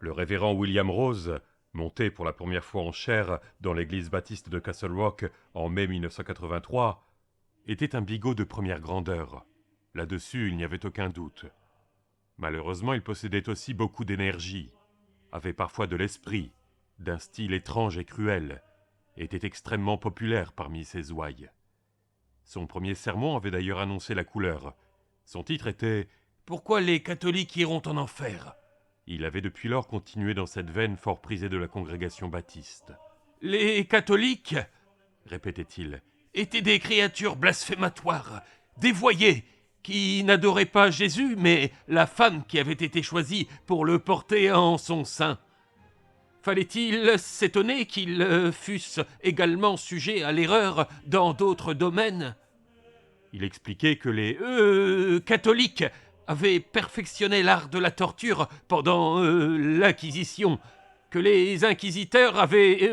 Le révérend William Rose, monté pour la première fois en chaire dans l'église baptiste de Castle Rock en mai 1983, était un bigot de première grandeur. Là-dessus, il n'y avait aucun doute. Malheureusement, il possédait aussi beaucoup d'énergie, avait parfois de l'esprit, d'un style étrange et cruel, et était extrêmement populaire parmi ses ouailles. Son premier sermon avait d'ailleurs annoncé la couleur. Son titre était « Pourquoi les catholiques iront en enfer ?» Il avait depuis lors continué dans cette veine fort prisée de la congrégation baptiste. « Les catholiques, répétait-il, étaient des créatures blasphématoires, dévoyées, qui n'adoraient pas Jésus, mais la femme qui avait été choisie pour le porter en son sein. Fallait-il s'étonner qu'ils fussent également sujets à l'erreur dans d'autres domaines ? Il expliquait que les catholiques avaient perfectionné l'art de la torture pendant l'Inquisition, que les inquisiteurs avaient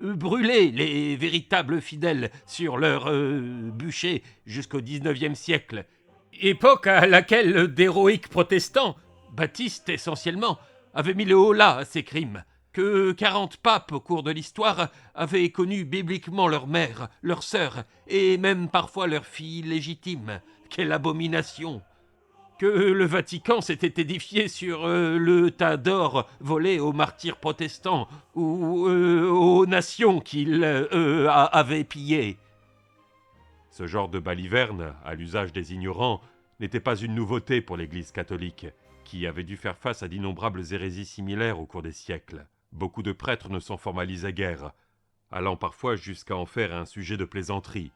brûlé les véritables fidèles sur leur bûcher jusqu'au XIXe siècle, époque à laquelle d'héroïques protestants, baptistes essentiellement, avaient mis le holà à ces crimes, que 40 papes au cours de l'histoire avaient connu bibliquement leur mère, leur sœur, et même parfois leur fille légitime. Quelle abomination! Que le Vatican s'était édifié sur le tas d'or volé aux martyrs protestants ou aux nations qu'il avait pillées. Ce genre de baliverne, à l'usage des ignorants, n'était pas une nouveauté pour l'Église catholique, qui avait dû faire face à d'innombrables hérésies similaires au cours des siècles. Beaucoup de prêtres ne s'en formalisaient guère, allant parfois jusqu'à en faire un sujet de plaisanterie.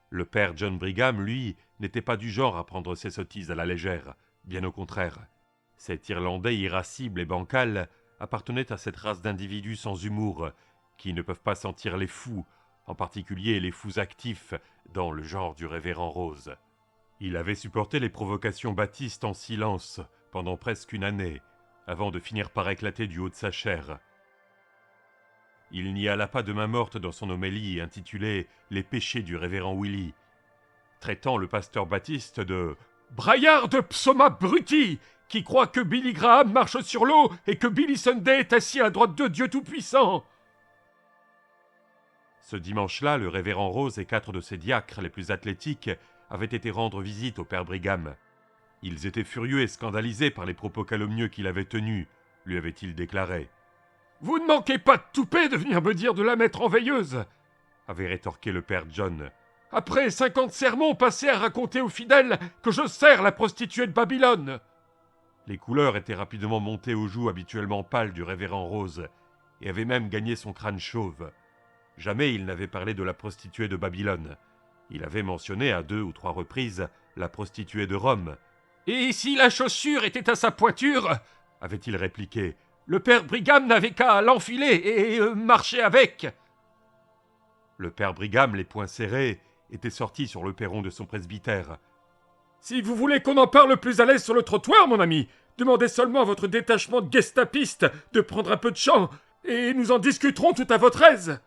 Le père John Brigham, lui, n'était pas du genre à prendre ses sottises à la légère, bien au contraire. Cet Irlandais irascible et bancal appartenait à cette race d'individus sans humour, qui ne peuvent pas sentir les fous, en particulier les fous actifs, dans le genre du révérend Rose. Il avait supporté les provocations baptistes en silence pendant presque une année, avant de finir par éclater du haut de sa chair. Il n'y alla pas de main morte dans son homélie intitulée « Les péchés du révérend Willy », traitant le pasteur baptiste de « braillard de psauma-bruti, qui croit que Billy Graham marche sur l'eau et que Billy Sunday est assis à la droite de Dieu Tout-Puissant ». Ce dimanche-là, le révérend Rose et 4 de ses diacres les plus athlétiques avaient été rendre visite au père Brigham. Ils étaient furieux et scandalisés par les propos calomnieux qu'il avait tenus, lui avait-il déclaré. « Vous ne manquez pas de toupet de venir me dire de la mettre en veilleuse !» avait rétorqué le père John. « Après 50 sermons passés à raconter aux fidèles que je sers la prostituée de Babylone !» Les couleurs étaient rapidement montées aux joues habituellement pâles du révérend Rose, et avaient même gagné son crâne chauve. Jamais il n'avait parlé de la prostituée de Babylone. Il avait mentionné à 2 ou 3 reprises la prostituée de Rome. « Et si la chaussure était à sa pointure, avait-il répliqué, le père Brigham n'avait qu'à l'enfiler et marcher avec. » Le père Brigham, les poings serrés, était sorti sur le perron de son presbytère. « Si vous voulez qu'on en parle plus à l'aise sur le trottoir, mon ami, demandez seulement à votre détachement de gestapistes de prendre un peu de champ, et nous en discuterons tout à votre aise. »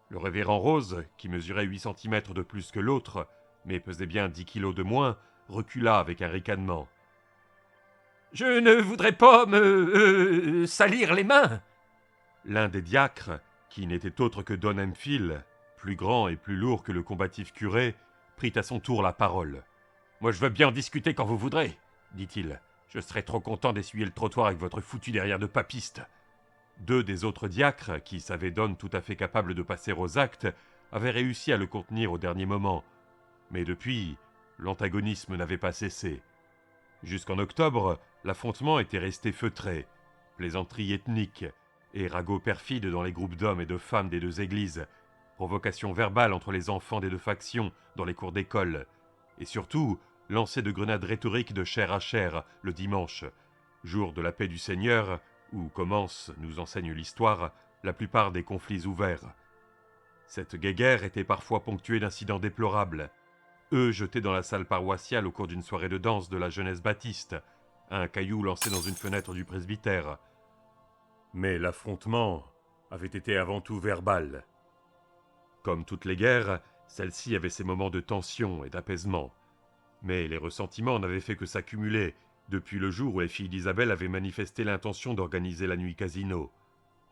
Le révérend Rose, qui mesurait 8 cm de plus que l'autre, mais pesait bien 10 kilos de moins, recula avec un ricanement. « Je ne voudrais pas me salir les mains. » L'un des diacres, qui n'était autre que Don Hemphill, plus grand et plus lourd que le combatif curé, prit à son tour la parole. « Moi je veux bien en discuter quand vous voudrez, dit-il. Je serais trop content d'essuyer le trottoir avec votre foutu derrière de papiste. » 2 des autres diacres, qui savaient Don tout à fait capable de passer aux actes, avaient réussi à le contenir au dernier moment. Mais depuis, l'antagonisme n'avait pas cessé. Jusqu'en octobre, l'affrontement était resté feutré. Plaisanteries ethniques et ragots perfides dans les groupes d'hommes et de femmes des 2 églises, provocations verbales entre les enfants des 2 factions dans les cours d'école, et surtout, lancer de grenades rhétoriques de chair à chair le dimanche, jour de la paix du Seigneur, où commence, nous enseigne l'histoire, la plupart des conflits ouverts. Cette guéguerre était parfois ponctuée d'incidents déplorables. Eux jetés dans la salle paroissiale au cours d'une soirée de danse de la jeunesse baptiste, un caillou lancé dans une fenêtre du presbytère. Mais l'affrontement avait été avant tout verbal. Comme toutes les guerres, celle-ci avait ses moments de tension et d'apaisement. Mais les ressentiments n'avaient fait que s'accumuler, depuis le jour où les filles d'Isabelle avaient manifesté l'intention d'organiser la nuit casino.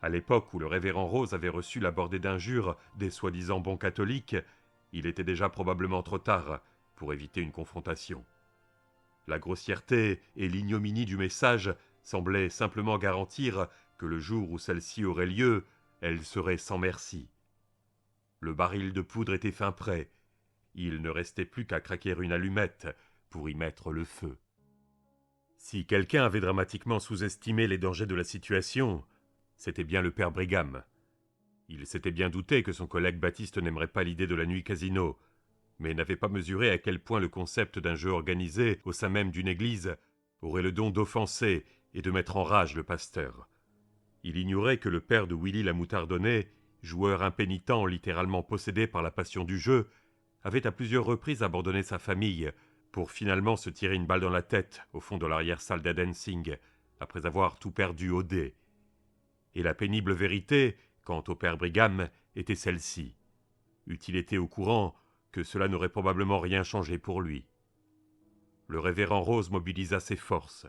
À l'époque où le révérend Rose avait reçu la bordée d'injures des soi-disant bons catholiques, il était déjà probablement trop tard pour éviter une confrontation. La grossièreté et l'ignominie du message semblaient simplement garantir que le jour où celle-ci aurait lieu, elle serait sans merci. Le baril de poudre était fin prêt. Il ne restait plus qu'à craquer une allumette pour y mettre le feu. Si quelqu'un avait dramatiquement sous-estimé les dangers de la situation, c'était bien le père Brigham. Il s'était bien douté que son collègue Baptiste n'aimerait pas l'idée de la nuit casino, mais n'avait pas mesuré à quel point le concept d'un jeu organisé au sein même d'une église aurait le don d'offenser et de mettre en rage le pasteur. Il ignorait que le père de Willy la Moutardonnais, joueur impénitent littéralement possédé par la passion du jeu, avait à plusieurs reprises abandonné sa famille pour finalement se tirer une balle dans la tête au fond de l'arrière-salle d'Adancing, après avoir tout perdu au dé. Et la pénible vérité, quant au père Brigham, était celle-ci. Eût-il été au courant que cela n'aurait probablement rien changé pour lui. Le révérend Rose mobilisa ses forces.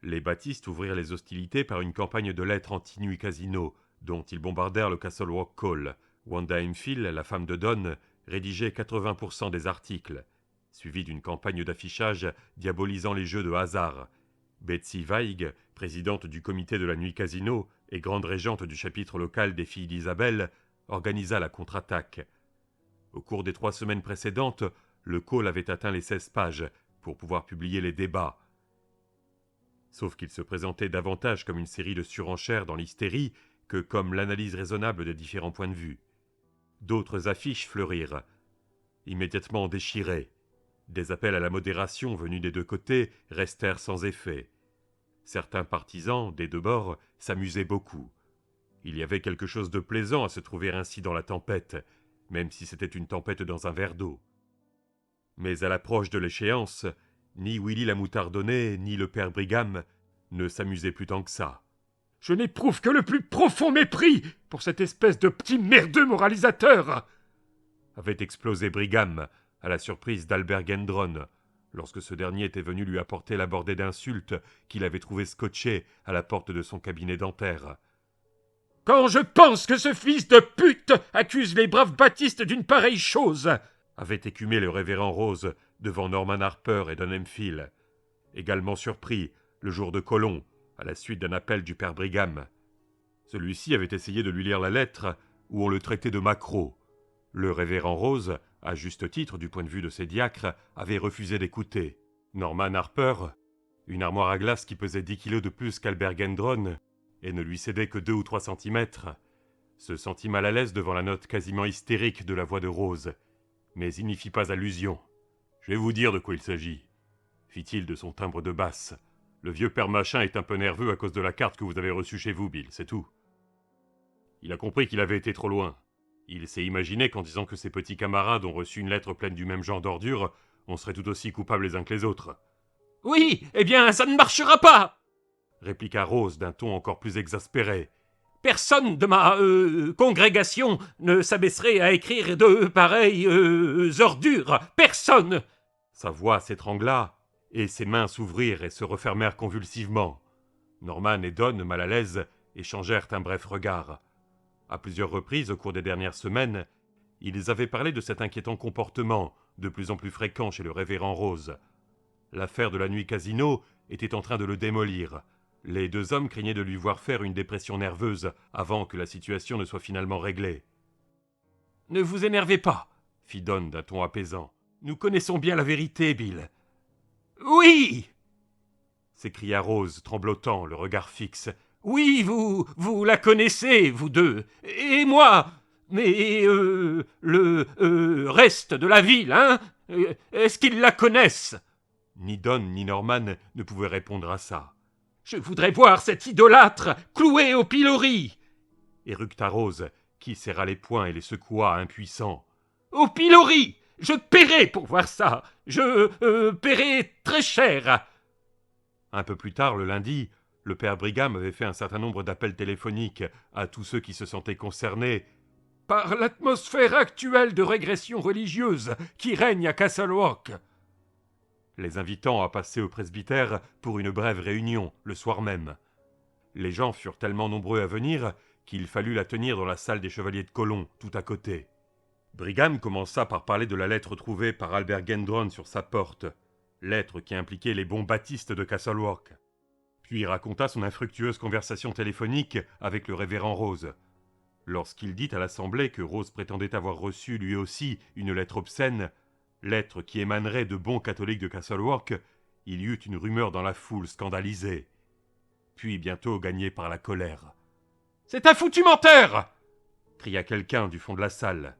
Les Baptistes ouvrirent les hostilités par une campagne de lettres anti-nuit casino, dont ils bombardèrent le Castle Rock Call. Wanda Hemphill, la femme de Don, rédigeait 80% des articles, suivi d'une campagne d'affichage diabolisant les jeux de hasard. Betsy Weig, présidente du comité de la nuit casino et grande régente du chapitre local des filles d'Isabelle, organisa la contre-attaque. Au cours des 3 semaines précédentes, le call avait atteint les 16 pages pour pouvoir publier les débats. Sauf qu'il se présentait davantage comme une série de surenchères dans l'hystérie que comme l'analyse raisonnable des différents points de vue. D'autres affiches fleurirent, immédiatement déchirées. Des appels à la modération venus des deux côtés restèrent sans effet. Certains partisans, des deux bords, s'amusaient beaucoup. Il y avait quelque chose de plaisant à se trouver ainsi dans la tempête, même si c'était une tempête dans un verre d'eau. Mais à l'approche de l'échéance, ni Willy la Moutardonnais, ni le père Brigham ne s'amusaient plus tant que ça. « Je n'éprouve que le plus profond mépris pour cette espèce de petit merdeux moralisateur !» avait explosé Brigham, à la surprise d'Albert Gendron, lorsque ce dernier était venu lui apporter la bordée d'insultes qu'il avait trouvée scotchée à la porte de son cabinet dentaire. « Quand je pense que ce fils de pute accuse les braves baptistes d'une pareille chose !» avait écumé le révérend Rose devant Norman Harper et Don Hemphill, également surpris, le jour de Colomb, à la suite d'un appel du père Brigham. Celui-ci avait essayé de lui lire la lettre où on le traitait de maquereau. Le révérend Rose, à juste titre du point de vue de ses diacres, avait refusé d'écouter. Norman Harper, une armoire à glace qui pesait 10 kilos de plus qu'Albert Gendron et ne lui cédait que 2 ou 3 centimètres, se sentit mal à l'aise devant la note quasiment hystérique de la voix de Rose, mais il n'y fit pas allusion. « Je vais vous dire de quoi il s'agit, » fit-il de son timbre de basse. « Le vieux père Machin est un peu nerveux à cause de la carte que vous avez reçue chez vous, Bill, c'est tout. Il a compris qu'il avait été trop loin. Il s'est imaginé qu'en disant que ses petits camarades ont reçu une lettre pleine du même genre d'ordures, on serait tout aussi coupables les uns que les autres. »« Oui, eh bien, ça ne marchera pas !» répliqua Rose d'un ton encore plus exaspéré. « Personne de ma congrégation ne s'abaisserait à écrire de pareilles ordures. Personne !» Sa voix s'étrangla, et ses mains s'ouvrirent et se refermèrent convulsivement. Norman et Don, mal à l'aise, échangèrent un bref regard. À plusieurs reprises au cours des dernières semaines, ils avaient parlé de cet inquiétant comportement, de plus en plus fréquent chez le révérend Rose. L'affaire de la nuit casino était en train de le démolir. Les deux hommes craignaient de lui voir faire une dépression nerveuse avant que la situation ne soit finalement réglée. « Ne vous énervez pas, » fit Don d'un ton apaisant. « Nous connaissons bien la vérité, Bill. »« Oui !» s'écria Rose, tremblotant, le regard fixe. « Oui, vous la connaissez, vous deux. Et moi. Mais le reste de la ville, hein, est-ce qu'ils la connaissent ?» Ni Don ni Norman ne pouvaient répondre à ça. « Je voudrais voir cet idolâtre cloué au pilori !» éructa Rose, qui serra les poings et les secoua impuissant. « Au pilori ! Je paierai pour voir ça. Je paierai très cher. » Un peu plus tard, le lundi, le père Brigham avait fait un certain nombre d'appels téléphoniques à tous ceux qui se sentaient concernés par l'atmosphère actuelle de régression religieuse qui règne à Castle Rock. les invitant à passer au presbytère pour une brève réunion le soir même. Les gens furent tellement nombreux à venir qu'il fallut la tenir dans la salle des chevaliers de Colomb, tout à côté. Brigham commença par parler de la lettre trouvée par Albert Gendron sur sa porte, lettre qui impliquait les bons baptistes de Castle Rock. Puis raconta son infructueuse conversation téléphonique avec le révérend Rose. Lorsqu'il dit à l'Assemblée que Rose prétendait avoir reçu lui aussi une lettre obscène, lettre qui émanerait de bons catholiques de Castle Rock, il y eut une rumeur dans la foule scandalisée, puis bientôt gagnée par la colère. « C'est un foutu menteur !» cria quelqu'un du fond de la salle.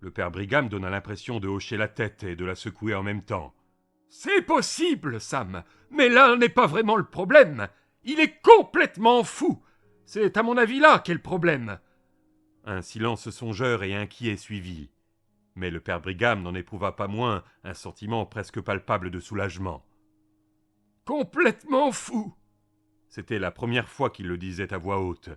Le père Brigham donna l'impression de hocher la tête et de la secouer en même temps. « C'est possible, Sam, mais là n'est pas vraiment le problème. Il est complètement fou. C'est à mon avis là qu'est le problème. » Un silence songeur et inquiet suivit, mais le père Brigham n'en éprouva pas moins un sentiment presque palpable de soulagement. « Complètement fou !» C'était la première fois qu'il le disait à voix haute,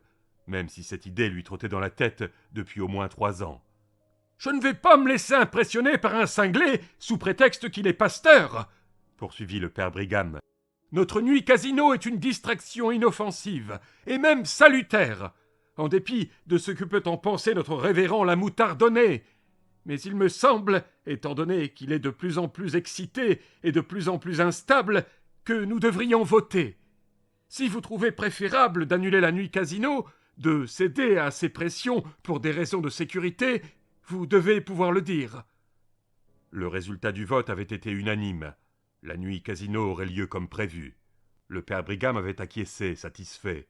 même si cette idée lui trottait dans la tête depuis au moins 3 ans. « Je ne vais pas me laisser impressionner par un cinglé sous prétexte qu'il est pasteur, » poursuivit le père Brigham. « Notre nuit casino est une distraction inoffensive, et même salutaire, en dépit de ce que peut en penser notre révérend la moutardonnée. Mais il me semble, étant donné qu'il est de plus en plus excité et de plus en plus instable, que nous devrions voter. Si vous trouvez préférable d'annuler la nuit casino, de céder à ces pressions pour des raisons de sécurité, vous devez pouvoir le dire. » Le résultat du vote avait été unanime. La nuit casino aurait lieu comme prévu. Le père Brigham avait acquiescé, satisfait.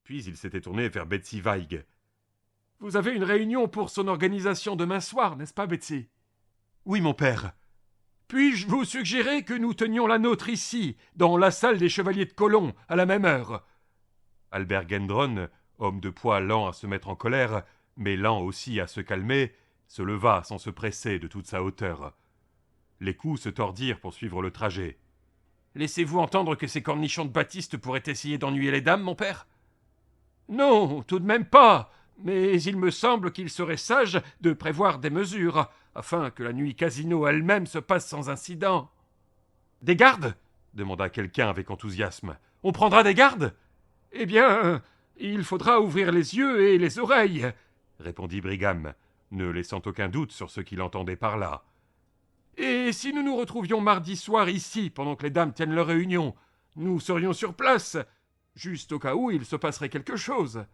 Puis il s'était tourné vers Betsy Weig. « Vous avez une réunion pour son organisation demain soir, n'est-ce pas, Betsy ?»« Oui, mon père. »« Puis-je vous suggérer que nous tenions la nôtre ici, dans la salle des chevaliers de Colomb, à la même heure ?» Albert Gendron, homme de poids lent à se mettre en colère, mais lent aussi à se calmer, se leva sans se presser de toute sa hauteur. Les coups se tordirent pour suivre le trajet. « Laissez-vous entendre que ces cornichons de Baptiste pourraient essayer d'ennuyer les dames, mon père ?»« Non, tout de même pas, mais il me semble qu'il serait sage de prévoir des mesures, afin que la nuit casino elle-même se passe sans incident. »« Des gardes ?» demanda quelqu'un avec enthousiasme. « On prendra des gardes ? Eh bien, il faudra ouvrir les yeux et les oreilles, » répondit Brigham, ne laissant aucun doute sur ce qu'il entendait par là. « Et si nous nous retrouvions mardi soir ici, pendant que les dames tiennent leur réunion, nous serions sur place, juste au cas où il se passerait quelque chose. »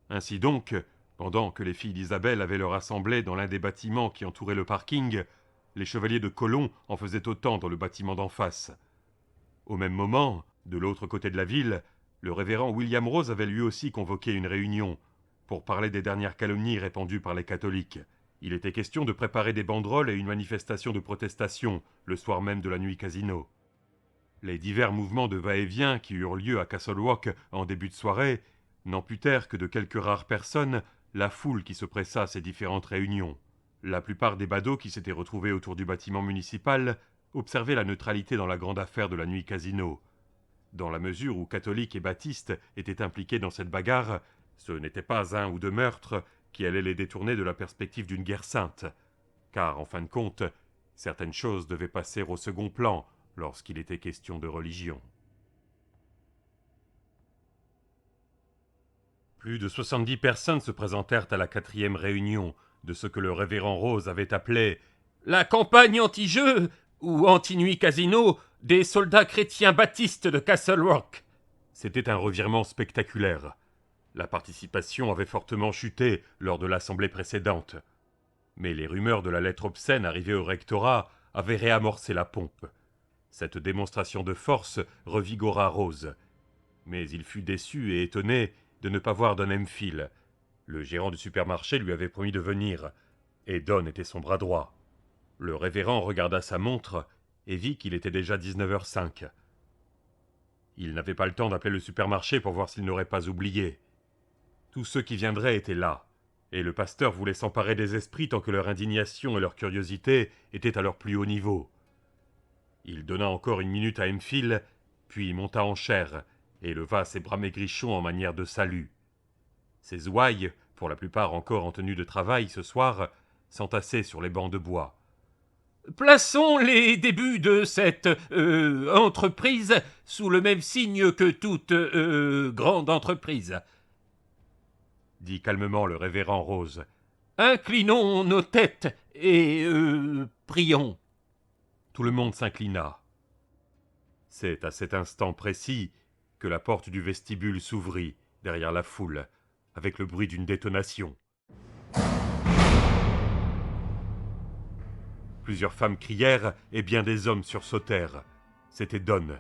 Ainsi donc, pendant que les filles d'Isabelle avaient leur assemblée dans l'un des bâtiments qui entouraient le parking, les chevaliers de Colomb en faisaient autant dans le bâtiment d'en face. Au même moment, de l'autre côté de la ville, le révérend William Rose avait lui aussi convoqué une réunion pour parler des dernières calomnies répandues par les catholiques. Il était question de préparer des banderoles et une manifestation de protestation le soir même de la nuit casino. Les divers mouvements de va-et-vient qui eurent lieu à Castle Rock en début de soirée n'amputèrent que de quelques rares personnes la foule qui se pressa à ces différentes réunions. La plupart des badauds qui s'étaient retrouvés autour du bâtiment municipal observaient la neutralité dans la grande affaire de la nuit casino. Dans la mesure où catholiques et baptistes étaient impliqués dans cette bagarre, ce n'était pas 1 ou 2 meurtres qui allaient les détourner de la perspective d'une guerre sainte, car en fin de compte, certaines choses devaient passer au second plan lorsqu'il était question de religion. Plus de 70 personnes se présentèrent à la 4e réunion de ce que le révérend Rose avait appelé « la campagne anti-jeu ou anti-nuit casino des soldats chrétiens baptistes de Castle Rock. » C'était un revirement spectaculaire. La participation avait fortement chuté lors de l'assemblée précédente. Mais les rumeurs de la lettre obscène arrivée au rectorat avaient réamorcé la pompe. Cette démonstration de force revigora Rose. Mais il fut déçu et étonné de ne pas voir Don Hemphill. Le gérant du supermarché lui avait promis de venir, et Don était son bras droit. Le révérend regarda sa montre et vit qu'il était déjà 19h05. Il n'avait pas le temps d'appeler le supermarché pour voir s'il n'aurait pas oublié. Tous ceux qui viendraient étaient là, et le pasteur voulait s'emparer des esprits tant que leur indignation et leur curiosité étaient à leur plus haut niveau. Il donna encore 1 minute à Hemphill, puis monta en chaire, et leva ses bras maigrichons en manière de salut. Ses ouailles, pour la plupart encore en tenue de travail ce soir, s'entassaient sur les bancs de bois. Plaçons les débuts de cette entreprise sous le même signe que toute grande entreprise, dit calmement le révérend Rose. Inclinons nos têtes et prions. Tout le monde s'inclina. C'est à cet instant précis que la porte du vestibule s'ouvrit derrière la foule, avec le bruit d'une détonation. Plusieurs femmes crièrent et bien des hommes sursautèrent. C'était Don.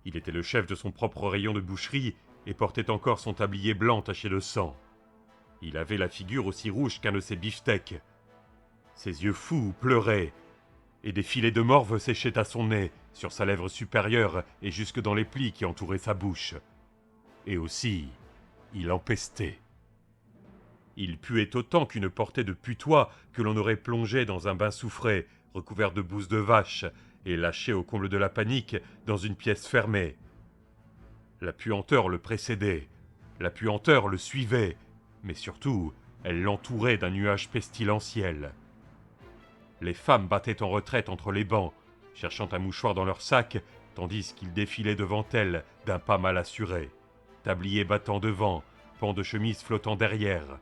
Il était le chef de son propre rayon de boucherie et portait encore son tablier blanc taché de sang. Il avait la figure aussi rouge qu'un de ses beefsteaks. Ses yeux fous pleuraient, et des filets de morve séchaient à son nez, sur sa lèvre supérieure et jusque dans les plis qui entouraient sa bouche. Et aussi, il empestait. Il puait autant qu'une portée de putois que l'on aurait plongé dans un bain soufré, recouvert de bouse de vache, et lâché au comble de la panique dans une pièce fermée. La puanteur le précédait, la puanteur le suivait, mais surtout, elle l'entourait d'un nuage pestilentiel. Les femmes battaient en retraite entre les bancs, cherchant un mouchoir dans leur sac, tandis qu'il défilait devant elles d'un pas mal assuré, tablier battant devant, pans de chemise flottant derrière.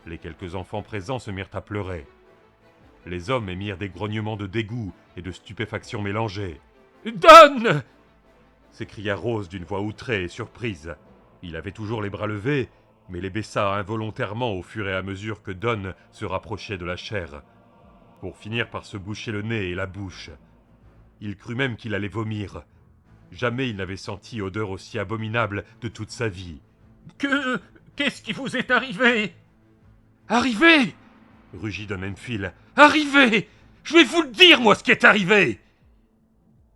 Les quelques enfants présents se mirent à pleurer. Les hommes émirent des grognements de dégoût et de stupéfaction mélangés. « Donne !» s'écria Rose d'une voix outrée et surprise. Il avait toujours les bras levés, mais les baissa involontairement au fur et à mesure que Don se rapprochait de la chair, pour finir par se boucher le nez et la bouche. Il crut même qu'il allait vomir. Jamais il n'avait senti odeur aussi abominable de toute sa vie. « Qu'est-ce qui vous est arrivé ?»« Arrivé !» rugit Don Enfield. « Arrivé ! Je vais vous le dire, moi, ce qui est arrivé !»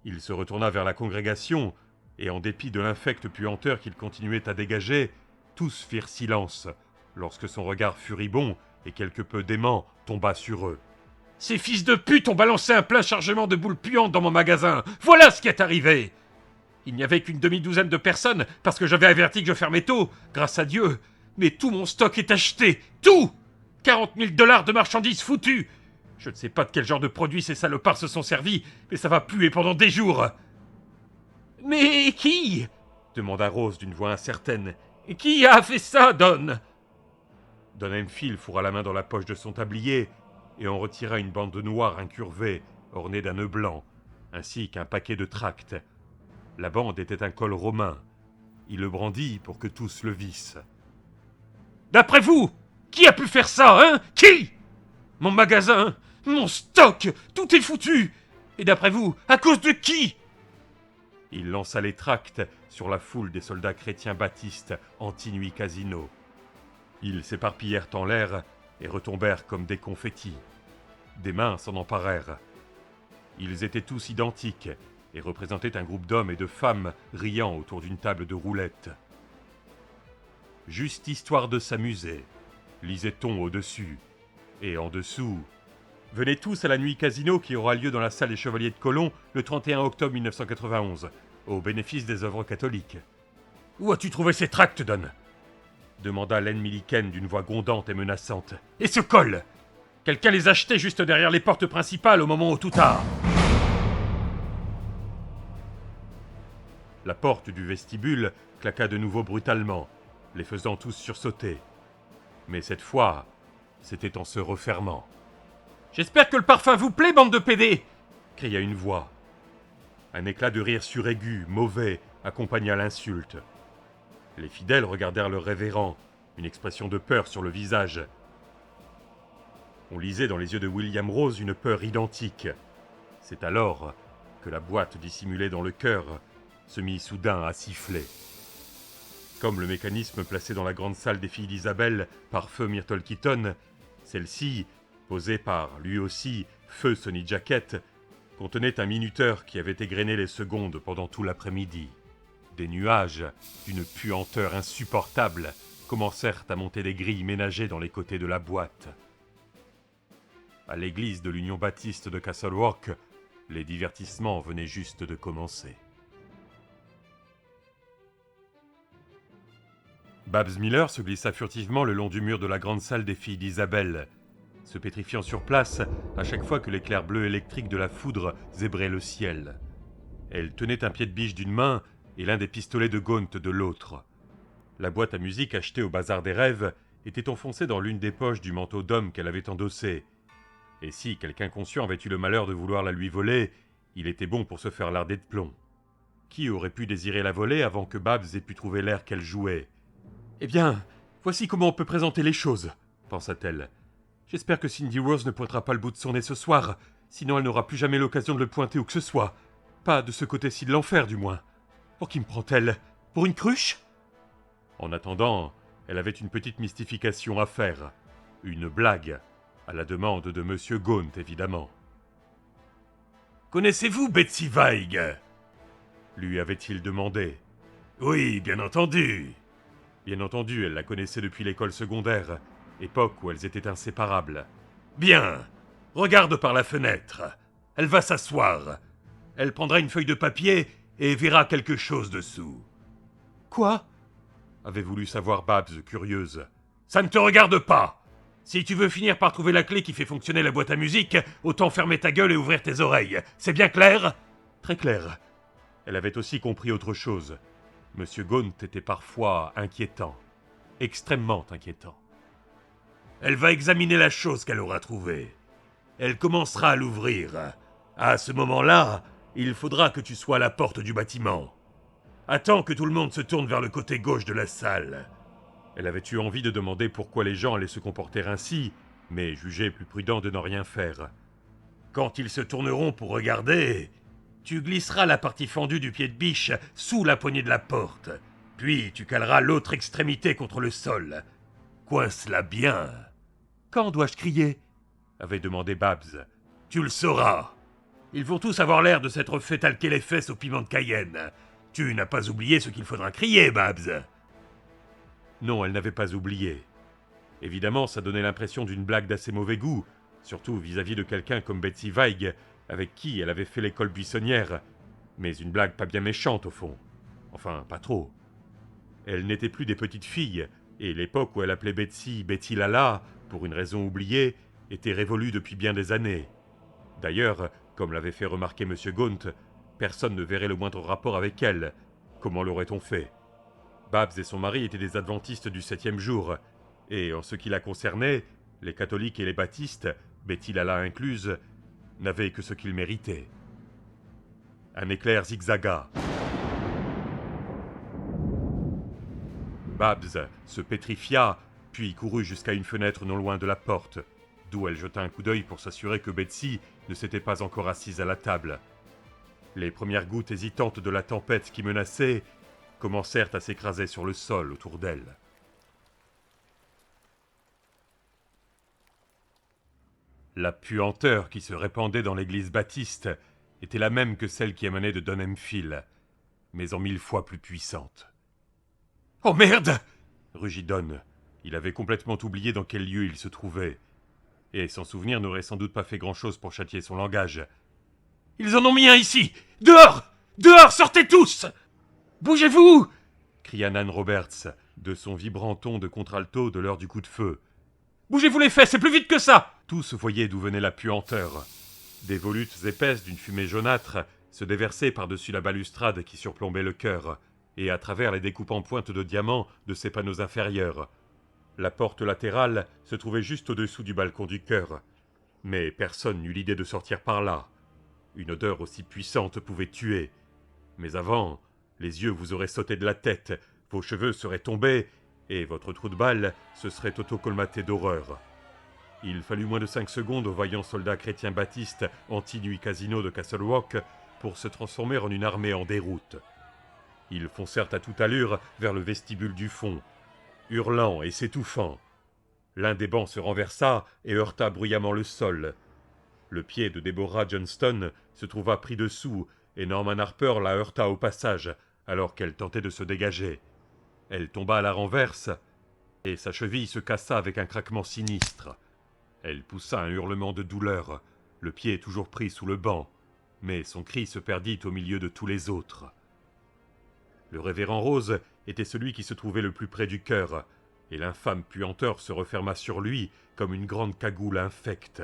Il se retourna vers la congrégation, et en dépit de l'infecte puanteur qu'il continuait à dégager, tous firent silence, lorsque son regard furibond et quelque peu dément tomba sur eux. « Ces fils de pute ont balancé un plein chargement de boules puantes dans mon magasin. Voilà ce qui est arrivé ! Il n'y avait qu'une demi-douzaine de personnes, parce que j'avais averti que je fermais tôt, grâce à Dieu. Mais tout mon stock est acheté. Tout ! 40 000 $ de marchandises foutues. Je ne sais pas de quel genre de produit ces salopards se sont servis, mais ça va puer pendant des jours. »« Mais qui ?» demanda Rose d'une voix incertaine. « Qui a fait ça, Don ?» Don Enfield fourra la main dans la poche de son tablier et en retira une bande noire incurvée, ornée d'un nœud blanc, ainsi qu'un paquet de tracts. La bande était un col romain. Il le brandit pour que tous le vissent. « D'après vous, qui a pu faire ça, hein? Qui? Mon magasin, mon stock, tout est foutu. Et d'après vous, à cause de qui ?» Il lança les tracts sur la foule des soldats chrétiens baptistes anti-nuit Casino. Ils s'éparpillèrent en l'air et retombèrent comme des confettis. Des mains s'en emparèrent. Ils étaient tous identiques et représentaient un groupe d'hommes et de femmes riant autour d'une table de roulette. Juste histoire de s'amuser, lisait-on au-dessus. Et en dessous, venez tous à la nuit Casino qui aura lieu dans la salle des Chevaliers de Colomb le 31 octobre 1991, au bénéfice des œuvres catholiques. « Où as-tu trouvé ces tracts, Don ?» demanda Len Milliken d'une voix grondante et menaçante. « Et ce col? Quelqu'un les achetait juste derrière les portes principales au moment où tout a... » La porte du vestibule claqua de nouveau brutalement, les faisant tous sursauter. Mais cette fois, c'était en se refermant. « J'espère que le parfum vous plaît, bande de pédés !» cria une voix. Un éclat de rire suraigu, mauvais, accompagna l'insulte. Les fidèles regardèrent le révérend, une expression de peur sur le visage. On lisait dans les yeux de William Rose une peur identique. C'est alors que la boîte dissimulée dans le cœur se mit soudain à siffler. Comme le mécanisme placé dans la grande salle des filles d'Isabelle par feu Myrtle Keaton, celle-ci, posée par, lui aussi, feu Sonny Jacket, contenait un minuteur qui avait égrené les secondes pendant tout l'après-midi. Des nuages, d'une puanteur insupportable, commencèrent à monter des grilles ménagées dans les côtés de la boîte. À l'église de l'Union baptiste de Castle Rock, les divertissements venaient juste de commencer. Babs Miller se glissa furtivement le long du mur de la grande salle des filles d'Isabelle. se pétrifiant sur place à chaque fois que l'éclair bleu électrique de la foudre zébrait le ciel. Elle tenait un pied de biche d'une main et l'un des pistolets de Gaunt de l'autre. La boîte à musique achetée au bazar des rêves était enfoncée dans l'une des poches du manteau d'homme qu'elle avait endossé. Et si quelqu'un conscient avait eu le malheur de vouloir la lui voler, il était bon pour se faire larder de plomb. Qui aurait pu désirer la voler avant que Babs ait pu trouver l'air qu'elle jouait ? « Eh bien, voici comment on peut présenter les choses, » pensa-t-elle. « J'espère que Cindy Rose ne pointera pas le bout de son nez ce soir, sinon elle n'aura plus jamais l'occasion de le pointer où que ce soit. Pas de ce côté-ci de l'enfer, du moins. Pour qui me prend-elle ? Pour une cruche ?» En attendant, elle avait une petite mystification à faire. Une blague, à la demande de Monsieur Gaunt, évidemment. « Connaissez-vous Betsy Weig ?» lui avait-il demandé. « Oui, bien entendu. » Bien entendu, elle la connaissait depuis l'école secondaire, époque où elles étaient inséparables. « Bien, regarde par la fenêtre. Elle va s'asseoir. Elle prendra une feuille de papier et verra quelque chose dessous. »« Quoi ?» avait voulu savoir Babs, curieuse. « Ça ne te regarde pas. Si tu veux finir par trouver la clé qui fait fonctionner la boîte à musique, autant fermer ta gueule et ouvrir tes oreilles. C'est bien clair ?»« Très clair. » Elle avait aussi compris autre chose. Monsieur Gaunt était parfois inquiétant. Extrêmement inquiétant. Elle va examiner la chose qu'elle aura trouvée. Elle commencera à l'ouvrir. À ce moment-là, il faudra que tu sois à la porte du bâtiment. Attends que tout le monde se tourne vers le côté gauche de la salle. Elle avait eu envie de demander pourquoi les gens allaient se comporter ainsi, mais jugeait plus prudent de ne rien faire. Quand ils se tourneront pour regarder, tu glisseras la partie fendue du pied de biche sous la poignée de la porte, puis tu caleras l'autre extrémité contre le sol. Coince-la bien. « Quand dois-je crier ?» avait demandé Babs. « Tu le sauras. Ils vont tous avoir l'air de s'être fait talquer les fesses au piment de Cayenne. Tu n'as pas oublié ce qu'il faudra crier, Babs. » Non, elle n'avait pas oublié. Évidemment, ça donnait l'impression d'une blague d'assez mauvais goût, surtout vis-à-vis de quelqu'un comme Betsy Weig, avec qui elle avait fait l'école buissonnière, mais une blague pas bien méchante au fond. Enfin, pas trop. Elle n'était plus des petites filles, et l'époque où elle appelait Betsy Betty Lala, pour une raison oubliée, était révolue depuis bien des années. D'ailleurs, comme l'avait fait remarquer M. Gaunt, personne ne verrait le moindre rapport avec elle. Comment l'aurait-on fait ? Babs et son mari étaient des adventistes du 7e jour, et en ce qui la concernait, les catholiques et les baptistes, Betty Lala incluse, n'avaient que ce qu'ils méritaient. Un éclair zigzaga. Babs se pétrifia, puis courut jusqu'à une fenêtre non loin de la porte, d'où elle jeta un coup d'œil pour s'assurer que Betsy ne s'était pas encore assise à la table. Les premières gouttes hésitantes de la tempête qui menaçait commencèrent à s'écraser sur le sol autour d'elle. La puanteur qui se répandait dans l'église baptiste était la même que celle qui émanait de Dunham Field, mais en 1000 fois plus puissante. « Oh merde !» rugit Don. Il avait complètement oublié dans quel lieu il se trouvait, et son souvenir n'aurait sans doute pas fait grand-chose pour châtier son langage. « Ils en ont mis un ici ! Dehors ! Dehors, sortez tous ! Bougez-vous !» cria Nan Roberts, de son vibrant ton de contralto de l'heure du coup de feu. « Bougez-vous les fesses, c'est plus vite que ça !» Tous voyaient d'où venait la puanteur. Des volutes épaisses d'une fumée jaunâtre se déversaient par-dessus la balustrade qui surplombait le chœur, et à travers les découpes en pointe de diamants de ses panneaux inférieurs. La porte latérale se trouvait juste au-dessous du balcon du chœur, mais personne n'eut l'idée de sortir par là. Une odeur aussi puissante pouvait tuer. Mais avant, les yeux vous auraient sauté de la tête, vos cheveux seraient tombés, et votre trou de balle se serait auto-colmaté d'horreur. Il fallut moins de 5 secondes aux vaillants soldats chrétiens baptistes anti-nuit casino de Castle Rock pour se transformer en une armée en déroute. Ils foncèrent à toute allure vers le vestibule du fond, hurlant et s'étouffant. L'un des bancs se renversa et heurta bruyamment le sol. Le pied de Deborah Johnston se trouva pris dessous, et Norman Harper la heurta au passage, alors qu'elle tentait de se dégager. Elle tomba à la renverse, et sa cheville se cassa avec un craquement sinistre. Elle poussa un hurlement de douleur, le pied toujours pris sous le banc, mais son cri se perdit au milieu de tous les autres. Le révérend Rose était celui qui se trouvait le plus près du chœur, et l'infâme puanteur se referma sur lui comme une grande cagoule infecte.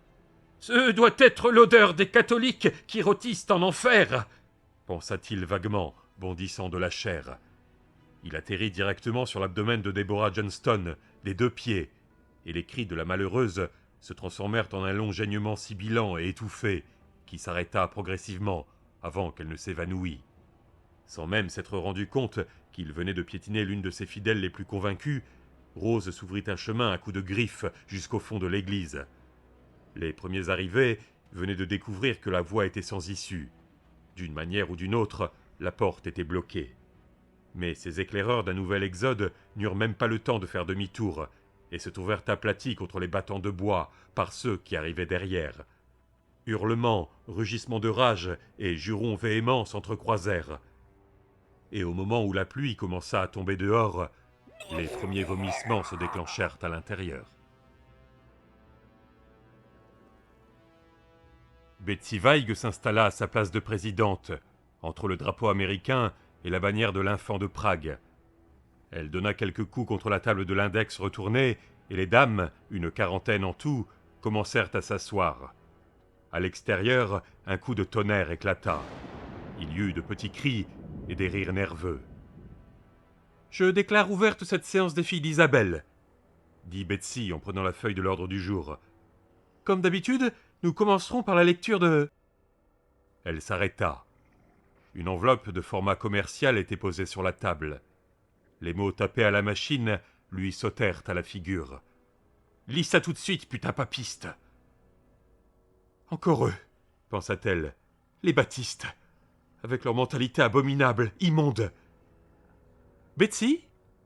« Ce doit être l'odeur des catholiques qui rôtissent en enfer !» pensa-t-il vaguement, bondissant de la chair. Il atterrit directement sur l'abdomen de Deborah Johnston, des 2 pieds, et les cris de la malheureuse se transformèrent en un long geignement sibilant et étouffé, qui s'arrêta progressivement avant qu'elle ne s'évanouît. Sans même s'être rendu compte qu'il venait de piétiner l'une de ses fidèles les plus convaincus, Rose s'ouvrit un chemin à coups de griffes jusqu'au fond de l'église. Les premiers arrivés venaient de découvrir que la voie était sans issue. D'une manière ou d'une autre, la porte était bloquée. Mais ces éclaireurs d'un nouvel exode n'eurent même pas le temps de faire demi-tour, et se trouvèrent aplatis contre les battants de bois par ceux qui arrivaient derrière. Hurlements, rugissements de rage et jurons véhéments s'entrecroisèrent. Et au moment où la pluie commença à tomber dehors, les premiers vomissements se déclenchèrent à l'intérieur. Betsy Weig s'installa à sa place de présidente, entre le drapeau américain et la bannière de l'Infant de Prague. Elle donna quelques coups contre la table de l'index retournée, et les dames, une quarantaine en tout, commencèrent à s'asseoir. À l'extérieur, un coup de tonnerre éclata. Il y eut de petits cris et des rires nerveux. « Je déclare ouverte cette séance des filles d'Isabelle, » dit Betsy en prenant la feuille de l'ordre du jour. « Comme d'habitude, nous commencerons par la lecture de... » Elle s'arrêta. Une enveloppe de format commercial était posée sur la table. Les mots tapés à la machine lui sautèrent à la figure. « Lis ça tout de suite, putain papiste !»« Encore eux, pensa-t-elle, les baptistes, avec leur mentalité abominable, immonde. »« Betsy ?»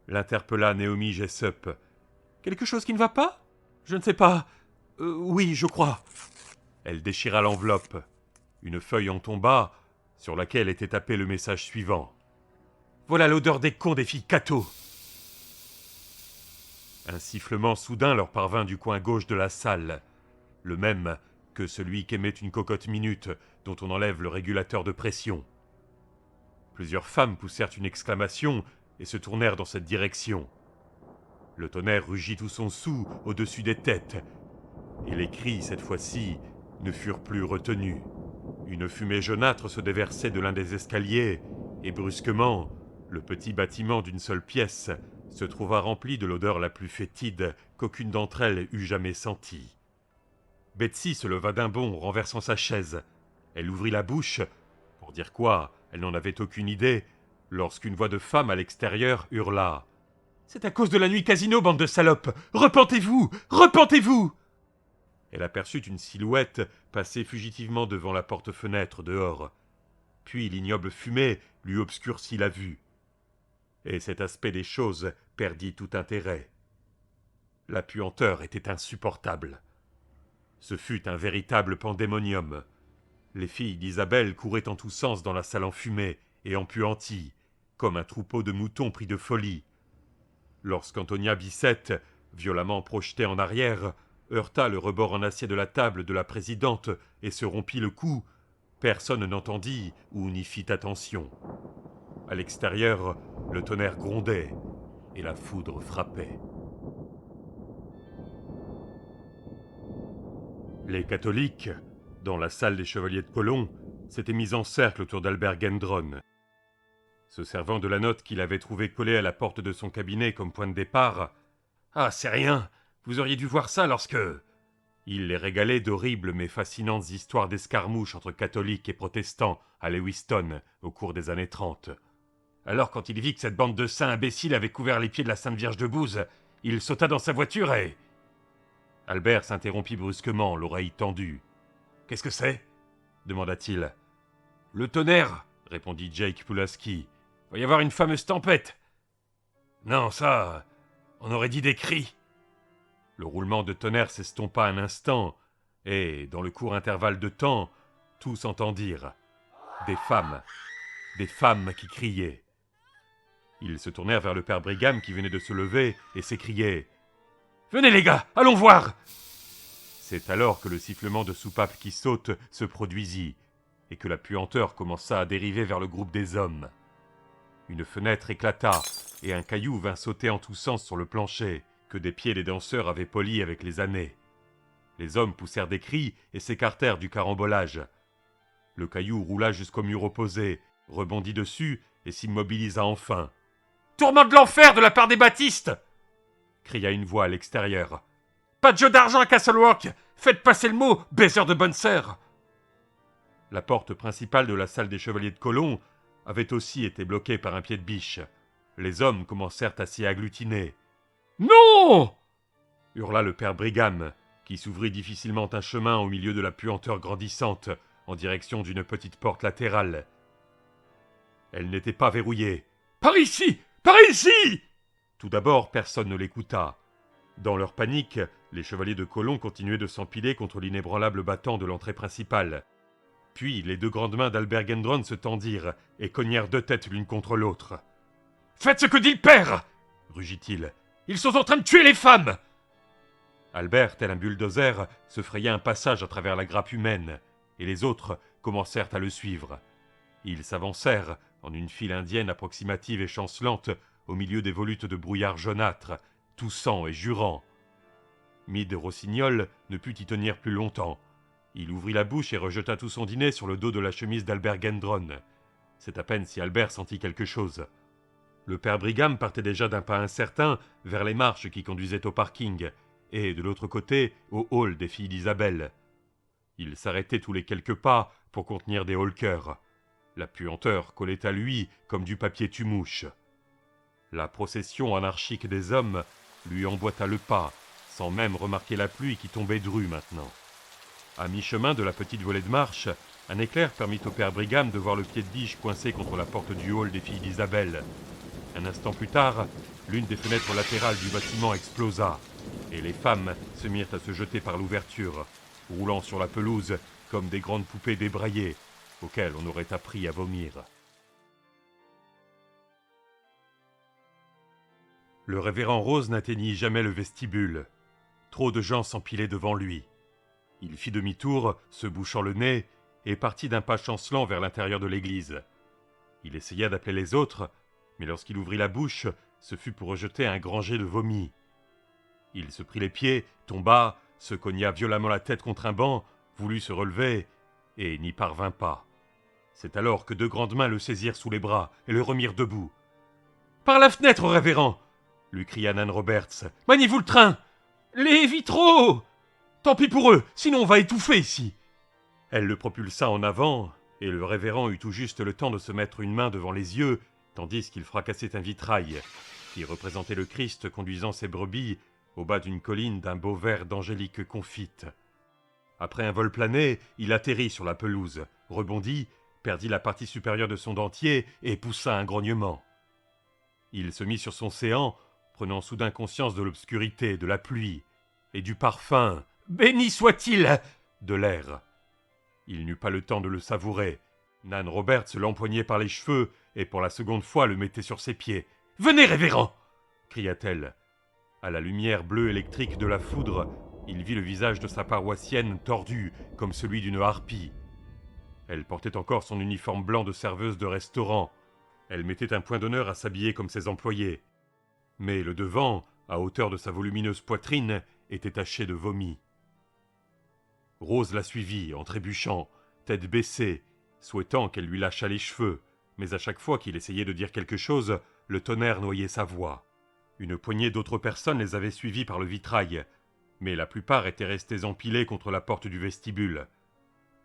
l'interpella Naomi Jessup. « Quelque chose qui ne va pas ? Je ne sais pas. Oui, je crois. » Elle déchira l'enveloppe. Une feuille en tomba, sur laquelle était tapé le message suivant. « Voilà l'odeur des cons des filles catho !» Un sifflement soudain leur parvint du coin gauche de la salle, le même que celui qu'émet une cocotte minute dont on enlève le régulateur de pression. Plusieurs femmes poussèrent une exclamation et se tournèrent dans cette direction. Le tonnerre rugit tout son soûl au-dessus des têtes, et les cris, cette fois-ci, ne furent plus retenus. Une fumée jaunâtre se déversait de l'un des escaliers, et brusquement, le petit bâtiment d'une seule pièce se trouva rempli de l'odeur la plus fétide qu'aucune d'entre elles eût jamais sentie. Betsy se leva d'un bond, renversant sa chaise. Elle ouvrit la bouche, pour dire quoi, elle n'en avait aucune idée, lorsqu'une voix de femme à l'extérieur hurla. « C'est à cause de la nuit casino, bande de salopes! Repentez-vous! Repentez-vous !» Elle aperçut une silhouette passer fugitivement devant la porte-fenêtre dehors. Puis l'ignoble fumée lui obscurcit la vue. Et cet aspect des choses perdit tout intérêt. La puanteur était insupportable. Ce fut un véritable pandémonium. Les filles d'Isabelle couraient en tous sens dans la salle enfumée et empuantie, comme un troupeau de moutons pris de folie. Lorsqu'Antonia Bissett, violemment projetée en arrière, heurta le rebord en acier de la table de la présidente et se rompit le cou, personne n'entendit ou n'y fit attention. À l'extérieur, le tonnerre grondait et la foudre frappait. Les catholiques, dans la salle des Chevaliers de Colomb, s'étaient mis en cercle autour d'Albert Gendron. Se servant de la note qu'il avait trouvée collée à la porte de son cabinet comme point de départ, « Ah, c'est rien, vous auriez dû voir ça lorsque... » Il les régalait d'horribles mais fascinantes histoires d'escarmouches entre catholiques et protestants à Lewiston au cours des années 30. Alors quand il vit que cette bande de saints imbéciles avait couvert les pieds de la Sainte Vierge de Bouse, il sauta dans sa voiture et... Albert s'interrompit brusquement, l'oreille tendue. « Qu'est-ce que c'est » demanda-t-il. « Le tonnerre » répondit Jake Pulaski. « Va y avoir une fameuse tempête. »« Non, ça, on aurait dit des cris. » Le roulement de tonnerre s'estompa un instant, et, dans le court intervalle de temps, tous entendirent. Des femmes qui criaient. Ils se tournèrent vers le père Brigham qui venait de se lever et s'écriait « Venez les gars, allons voir !» C'est alors que le sifflement de soupape qui saute se produisit, et que la puanteur commença à dériver vers le groupe des hommes. Une fenêtre éclata, et un caillou vint sauter en tous sens sur le plancher, que des pieds des danseurs avaient poli avec les années. Les hommes poussèrent des cris et s'écartèrent du carambolage. Le caillou roula jusqu'au mur opposé, rebondit dessus et s'immobilisa enfin. « Tourment de l'enfer de la part des Baptistes !» cria une voix à l'extérieur. « Pas de jeu d'argent à Castle Rock! Faites passer le mot, baiser de bonne sœur !» La porte principale de la salle des Chevaliers de Colomb avait aussi été bloquée par un pied de biche. Les hommes commencèrent à s'y agglutiner. « Non !» hurla le père Brigham, qui s'ouvrit difficilement un chemin au milieu de la puanteur grandissante, en direction d'une petite porte latérale. Elle n'était pas verrouillée. « Par ici! Par ici !» Tout d'abord, personne ne l'écouta. Dans leur panique, les chevaliers de Colomb continuaient de s'empiler contre l'inébranlable battant de l'entrée principale. Puis les deux grandes mains d'Albert Gendron se tendirent et cognèrent deux têtes l'une contre l'autre. « Faites ce que dit le père !» rugit-il. « Ils sont en train de tuer les femmes !» Albert, tel un bulldozer, se fraya un passage à travers la grappe humaine, et les autres commencèrent à le suivre. Ils s'avancèrent, en une file indienne approximative et chancelante, au milieu des volutes de brouillard jaunâtre, toussant et jurant. Mide Rossignol ne put y tenir plus longtemps. Il ouvrit la bouche et rejeta tout son dîner sur le dos de la chemise d'Albert Gendron. C'est à peine si Albert sentit quelque chose. Le père Brigham partait déjà d'un pas incertain vers les marches qui conduisaient au parking, et, de l'autre côté, au hall des filles d'Isabelle. Il s'arrêtait tous les quelques pas pour contenir des haulkers. La puanteur collait à lui comme du papier tue-mouche. La procession anarchique des hommes lui emboîta le pas, sans même remarquer la pluie qui tombait drue maintenant. À mi-chemin de la petite volée de marche, un éclair permit au père Brigham de voir le pied de biche coincé contre la porte du hall des filles d'Isabelle. Un instant plus tard, l'une des fenêtres latérales du bâtiment explosa, et les femmes se mirent à se jeter par l'ouverture, roulant sur la pelouse comme des grandes poupées débraillées, auxquelles on aurait appris à vomir. Le révérend Rose n'atteignit jamais le vestibule. Trop de gens s'empilaient devant lui. Il fit demi-tour, se bouchant le nez, et partit d'un pas chancelant vers l'intérieur de l'église. Il essaya d'appeler les autres, mais lorsqu'il ouvrit la bouche, ce fut pour rejeter un grand jet de vomi. Il se prit les pieds, tomba, se cogna violemment la tête contre un banc, voulut se relever, et n'y parvint pas. C'est alors que deux grandes mains le saisirent sous les bras et le remirent debout. « Par la fenêtre, révérend !» lui cria Nan Roberts. « Maniez-vous le train !»« Les vitraux ! Tant pis pour eux, sinon on va étouffer ici !» Elle le propulsa en avant, et le révérend eut tout juste le temps de se mettre une main devant les yeux, tandis qu'il fracassait un vitrail, qui représentait le Christ conduisant ses brebis au bas d'une colline d'un beau vert d'angélique confite. Après un vol plané, il atterrit sur la pelouse, rebondit, perdit la partie supérieure de son dentier et poussa un grognement. Il se mit sur son séant, prenant soudain conscience de l'obscurité, de la pluie et du parfum, béni soit-il, de l'air. Il n'eut pas le temps de le savourer. Nan Roberts l'empoignait par les cheveux et pour la seconde fois le mettait sur ses pieds. « Venez, révérend !» cria-t-elle. À la lumière bleue électrique de la foudre, il vit le visage de sa paroissienne tordu comme celui d'une harpie. Elle portait encore son uniforme blanc de serveuse de restaurant. Elle mettait un point d'honneur à s'habiller comme ses employés. Mais le devant, à hauteur de sa volumineuse poitrine, était taché de vomi. Rose la suivit, en trébuchant, tête baissée, souhaitant qu'elle lui lâchât les cheveux, mais à chaque fois qu'il essayait de dire quelque chose, le tonnerre noyait sa voix. Une poignée d'autres personnes les avaient suivis par le vitrail, mais la plupart étaient restés empilés contre la porte du vestibule.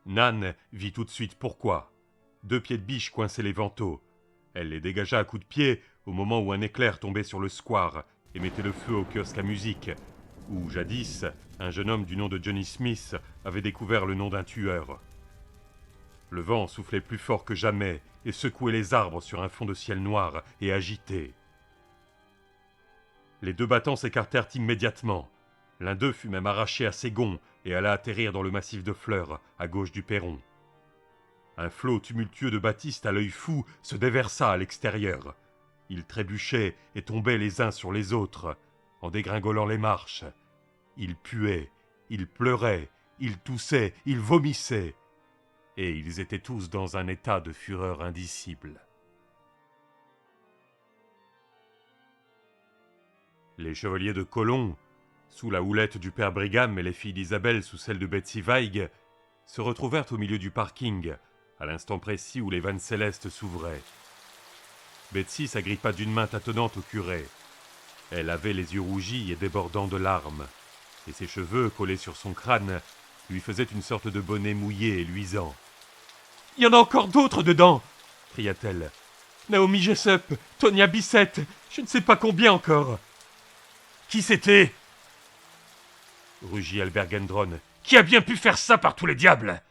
Nan vit tout de suite pourquoi. 2 pieds de biche coinçaient les vantaux. Elle les dégagea à coups de pied au moment où un éclair tombait sur le square et mettait le feu au kiosque à musique, où, jadis, un jeune homme du nom de Johnny Smith avait découvert le nom d'un tueur. Le vent soufflait plus fort que jamais et secouait les arbres sur un fond de ciel noir et agité. Les deux battants s'écartèrent immédiatement. L'un d'eux fut même arraché à ses gonds et alla atterrir dans le massif de fleurs, à gauche du perron. Un flot tumultueux de Baptistes à l'œil fou se déversa à l'extérieur. Ils trébuchaient et tombaient les uns sur les autres, en dégringolant les marches. Ils puaient, ils pleuraient, ils toussaient, ils vomissaient. Et ils étaient tous dans un état de fureur indicible. Les chevaliers de Colomb, sous la houlette du père Brigham et les filles d'Isabelle sous celle de Betsy Weig, se retrouvèrent au milieu du parking, à l'instant précis où les vannes célestes s'ouvraient. Betsy s'agrippa d'une main tâtonnante au curé. Elle avait les yeux rougis et débordants de larmes, et ses cheveux, collés sur son crâne, lui faisaient une sorte de bonnet mouillé et luisant. « Il y en a encore d'autres dedans !» cria-t-elle. « Naomi Jessup, Tonya Bissett, je ne sais pas combien encore !»« Qui c'était ?» rugit Albert Gendron. « Qui a bien pu faire ça par tous les diables ?»«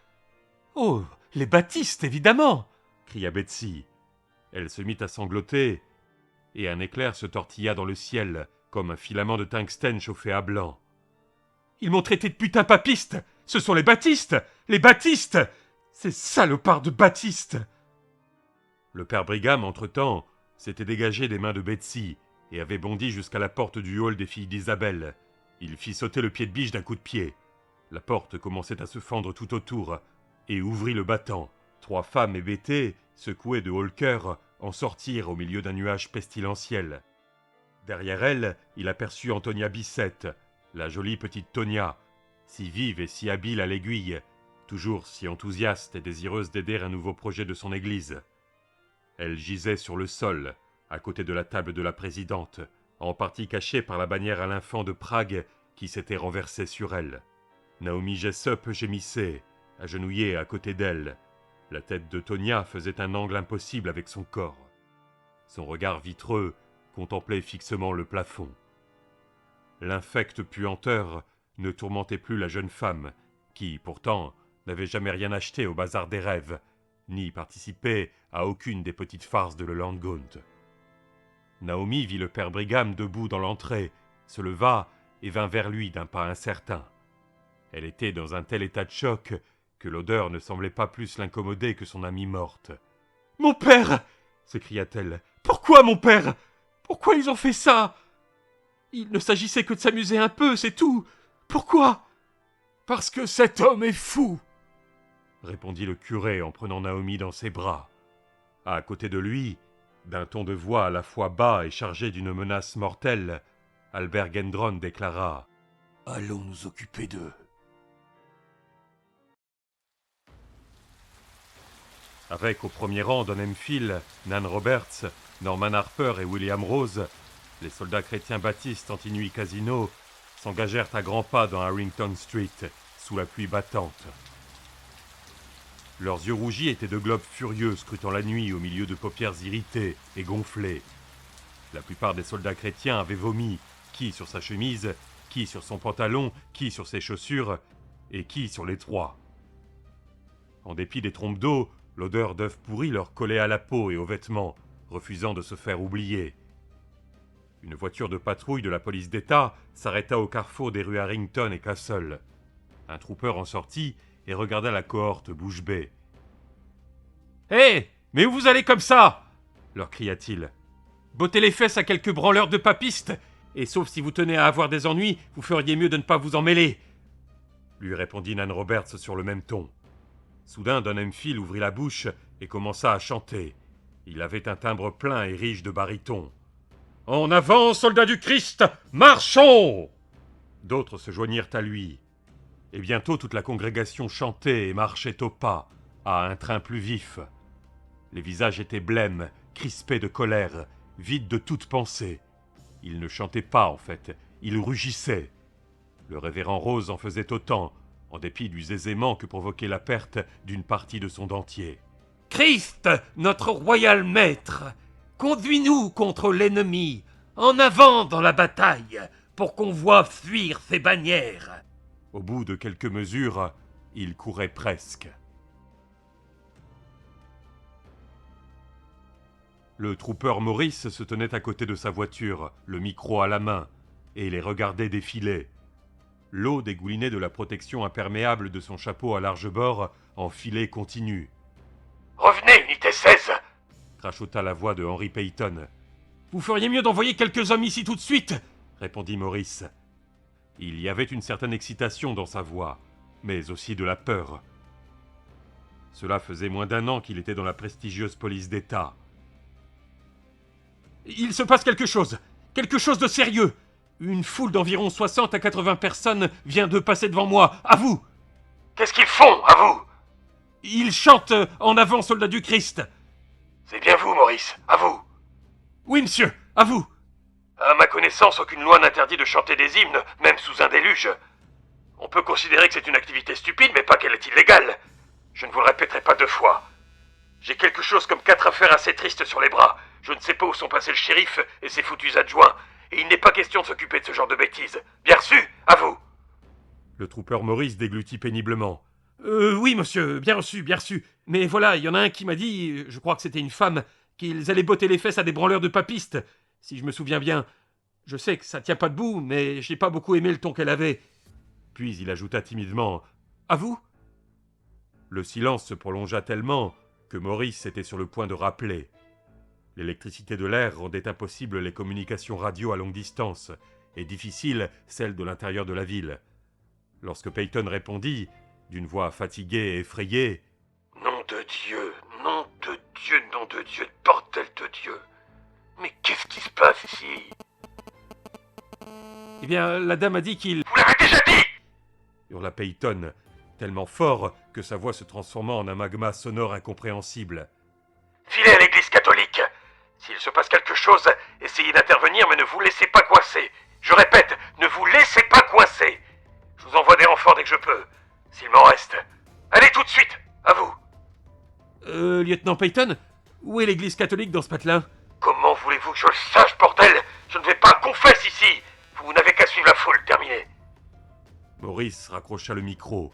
Oh, les Baptistes, évidemment !» cria Betsy. Elle se mit à sangloter, et un éclair se tortilla dans le ciel, comme un filament de tungstène chauffé à blanc. « Ils m'ont traité de putain papiste. Ce sont les Baptistes. Les Baptistes. Ces salopards de Baptistes !» Le père Brigham, entre-temps, s'était dégagé des mains de Betsy et avait bondi jusqu'à la porte du hall des filles d'Isabelle. Il fit sauter le pied de biche d'un coup de pied. La porte commençait à se fendre tout autour et ouvrit le battant. 3 femmes hébétées, secouées de haut le cœur, en sortirent au milieu d'un nuage pestilentiel. Derrière elles, il aperçut Antonia Bissett, la jolie petite Tonya, si vive et si habile à l'aiguille, toujours si enthousiaste et désireuse d'aider un nouveau projet de son église. Elle gisait sur le sol, à côté de la table de la présidente, en partie cachée par la bannière à l'infant de Prague qui s'était renversée sur elle. Naomi Jessup gémissait, agenouillée à côté d'elle. La tête de Tonya faisait un angle impossible avec son corps. Son regard vitreux contemplait fixement le plafond. L'infecte puanteur ne tourmentait plus la jeune femme, qui, pourtant, n'avait jamais rien acheté au bazar des rêves, ni participé à aucune des petites farces de Lelandgaunt. Naomi vit le père Brigham debout dans l'entrée, se leva et vint vers lui d'un pas incertain. Elle était dans un tel état de choc que l'odeur ne semblait pas plus l'incommoder que son amie morte. « Mon père !» s'écria-t-elle. « Pourquoi, mon père ? Pourquoi ils ont fait ça ? Il ne s'agissait que de s'amuser un peu, c'est tout. Pourquoi ? » « Parce que cet homme est fou !» répondit le curé en prenant Naomi dans ses bras. À côté de lui, d'un ton de voix à la fois bas et chargé d'une menace mortelle, Albert Gendron déclara « Allons nous occuper d'eux. » Avec au premier rang Don Hemphill, Nan Roberts, Norman Harper et William Rose, les soldats chrétiens baptistes Antinui Casino s'engagèrent à grands pas dans Harrington Street, sous la pluie battante. Leurs yeux rougis étaient de globes furieux scrutant la nuit au milieu de paupières irritées et gonflées. La plupart des soldats chrétiens avaient vomi, qui sur sa chemise, qui sur son pantalon, qui sur ses chaussures, et qui sur les 3. En dépit des trompes d'eau, l'odeur d'œufs pourris leur collait à la peau et aux vêtements, refusant de se faire oublier. Une voiture de patrouille de la police d'État s'arrêta au carrefour des rues Harrington et Castle. Un trooper en sortit et regarda la cohorte bouche bée. « Hé, mais où vous allez comme ça ?» leur cria-t-il. « Bottez les fesses à quelques branleurs de papistes, et sauf si vous tenez à avoir des ennuis, vous feriez mieux de ne pas vous en mêler. » lui répondit Nan Roberts sur le même ton. Soudain, Don Hemphill ouvrit la bouche et commença à chanter. Il avait un timbre plein et riche de baryton. « En avant, soldats du Christ, marchons !» D'autres se joignirent à lui. Et bientôt toute la congrégation chantait et marchait au pas, à un train plus vif. Les visages étaient blêmes, crispés de colère, vides de toute pensée. Ils ne chantaient pas, en fait, ils rugissaient. Le révérend Rose en faisait autant, en dépit du zézément que provoquait la perte d'une partie de son dentier. « Christ, notre royal maître, conduis-nous contre l'ennemi, en avant dans la bataille, pour qu'on voie fuir ces bannières !» Au bout de quelques mesures, il courait presque. Le trooper Maurice se tenait à côté de sa voiture, le micro à la main, et les regardait défiler. L'eau dégoulinait de la protection imperméable de son chapeau à large bord en filet continu. « Revenez, unité 16 !» crachota la voix de Henry Peyton. « Vous feriez mieux d'envoyer quelques hommes ici tout de suite !» répondit Maurice. Il y avait une certaine excitation dans sa voix, mais aussi de la peur. Cela faisait moins d'1 an qu'il était dans la prestigieuse police d'État. « Il se passe quelque chose de sérieux ! Une foule d'environ 60 à 80 personnes vient de passer devant moi. À vous! Qu'est-ce qu'ils font, à vous? Ils chantent en avant, soldats du Christ. C'est bien vous, Maurice, à vous. Oui, monsieur, à vous. À ma connaissance, aucune loi n'interdit de chanter des hymnes, même sous un déluge. On peut considérer que c'est une activité stupide, mais pas qu'elle est illégale. Je ne vous le répéterai pas 2 fois. J'ai quelque chose comme 4 affaires assez tristes sur les bras. Je ne sais pas où sont passés le shérif et ses foutus adjoints. Et il n'est pas question de s'occuper de ce genre de bêtises. Bien reçu, à vous. Le trooper Maurice déglutit péniblement. Oui, monsieur, bien reçu, bien reçu. Mais voilà, il y en a un qui m'a dit, je crois que c'était une femme, qu'ils allaient botter les fesses à des branleurs de papistes, si je me souviens bien. Je sais que ça tient pas debout, mais j'ai pas beaucoup aimé le ton qu'elle avait. Puis il ajouta timidement. À vous? Le silence se prolongea tellement que Maurice était sur le point de rappeler. L'électricité de l'air rendait impossible les communications radio à longue distance, et difficiles celles de l'intérieur de la ville. Lorsque Peyton répondit, d'une voix fatiguée et effrayée, « Nom de Dieu, nom de Dieu, nom de Dieu, bordel de Dieu. Mais qu'est-ce qui se passe ici? Eh bien, la dame a dit qu'il... Vous l'avez déjà dit! hurla Peyton, tellement fort que sa voix se transforma en un magma sonore incompréhensible. Filez à l'église catholique. S'il se passe quelque chose, essayez d'intervenir, mais ne vous laissez pas coincer. Je répète, ne vous laissez pas coincer. Je vous envoie des renforts dès que je peux, s'il m'en reste. Allez tout de suite, à vous. Lieutenant Peyton, où est l'église catholique dans ce patelin? Comment voulez-vous que je le sache, bordel? Je ne vais pas à confesse ici. Vous n'avez qu'à suivre la foule, terminé. Maurice raccrocha le micro.